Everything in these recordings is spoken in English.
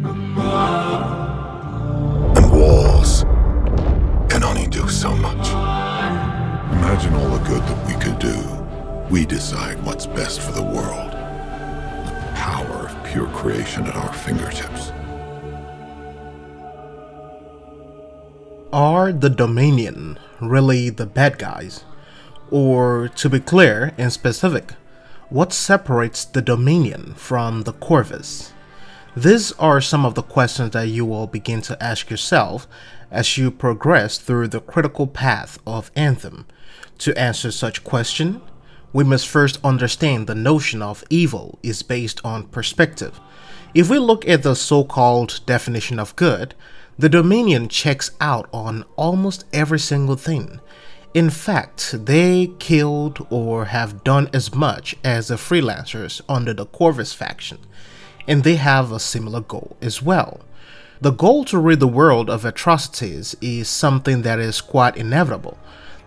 And walls can only do so much. Imagine all the good that we could do. We decide what's best for the world. The power of pure creation at our fingertips. Are the Dominion really the bad guys? Or, to be clear and specific, what separates the Dominion from the Corvus? These are some of the questions that you will begin to ask yourself as you progress through the critical path of Anthem. To answer such question, we must first understand the notion of evil is based on perspective. If we look at the so-called definition of good, the Dominion checks out on almost every single thing. In fact, they killed or have done as much as the freelancers under the Corvus faction, and they have a similar goal as well. The goal to rid the world of atrocities is something that is quite inevitable.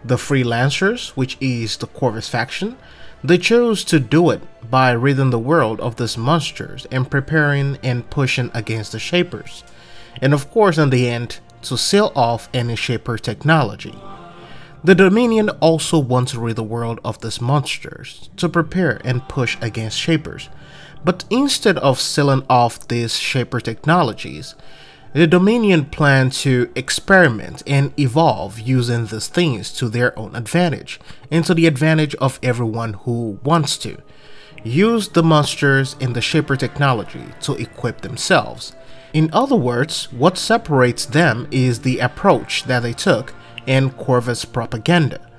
The freelancers, which is the Corvus faction, they chose to do it by ridding the world of these monsters and preparing and pushing against the Shapers. And of course, in the end, to seal off any Shaper technology. The Dominion also want to rid the world of these monsters, to prepare and push against Shapers. But instead of sealing off these Shaper technologies, the Dominion plan to experiment and evolve using these things to their own advantage, and to the advantage of everyone who wants to. Use the monsters and the Shaper technology to equip themselves. In other words, what separates them is the approach that they took in Corvus propaganda.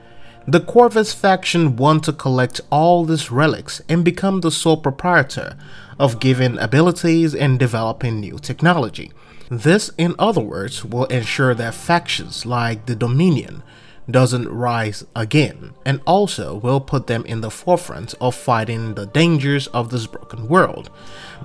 The Corvus faction want to collect all these relics and become the sole proprietor of giving abilities and developing new technology. This, in other words, will ensure that factions like the Dominion doesn't rise again, and also will put them in the forefront of fighting the dangers of this broken world.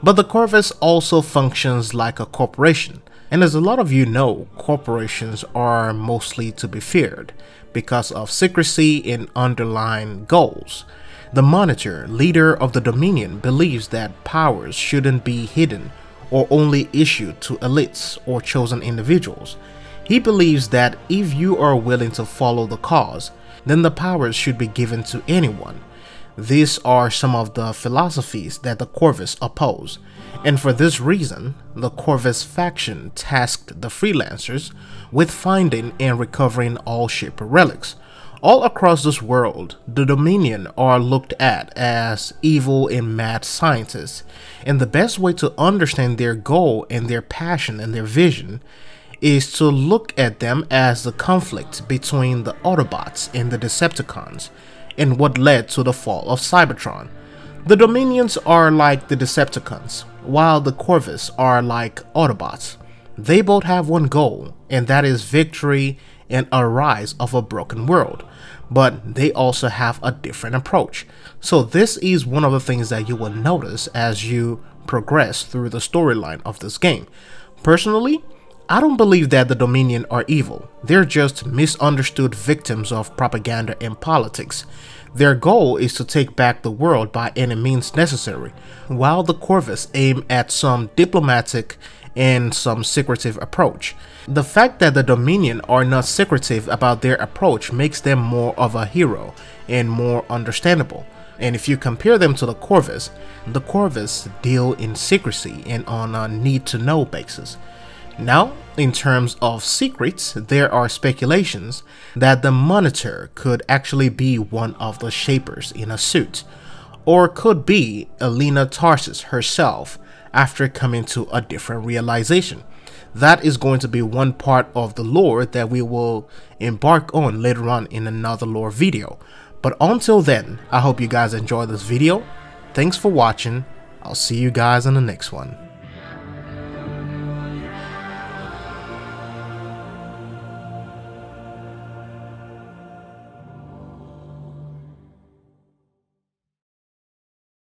But the Corvus also functions like a corporation, and as a lot of you know, corporations are mostly to be feared because of secrecy and underlying goals. The Monitor, leader of the Dominion, believes that powers shouldn't be hidden or only issued to elites or chosen individuals. He believes that if you are willing to follow the cause, then the powers should be given to anyone. These are some of the philosophies that the Corvus oppose, and for this reason, the Corvus faction tasked the freelancers with finding and recovering all Shaper relics. All across this world, the Dominion are looked at as evil and mad scientists, and the best way to understand their goal and their passion and their vision is to look at them as the conflict between the Autobots and the Decepticons, and what led to the fall of Cybertron. The Dominions are like the Decepticons, while the Corvus are like Autobots. They both have one goal, and that is victory and a rise of a broken world, but they also have a different approach. So this is one of the things that you will notice as you progress through the storyline of this game. Personally, I don't believe that the Dominion are evil. They're just misunderstood victims of propaganda and politics. Their goal is to take back the world by any means necessary, while the Corvus aim at some diplomatic and some secretive approach. The fact that the Dominion are not secretive about their approach makes them more of a hero and more understandable. And if you compare them to the Corvus deal in secrecy and on a need-to-know basis. Now, in terms of secrets, there are speculations that the Monitor could actually be one of the Shapers in a suit, or could be Elena Tarsis herself after coming to a different realization. That is going to be one part of the lore that we will embark on later on in another lore video. But until then, I hope you guys enjoyed this video. Thanks for watching. I'll see you guys in the next one.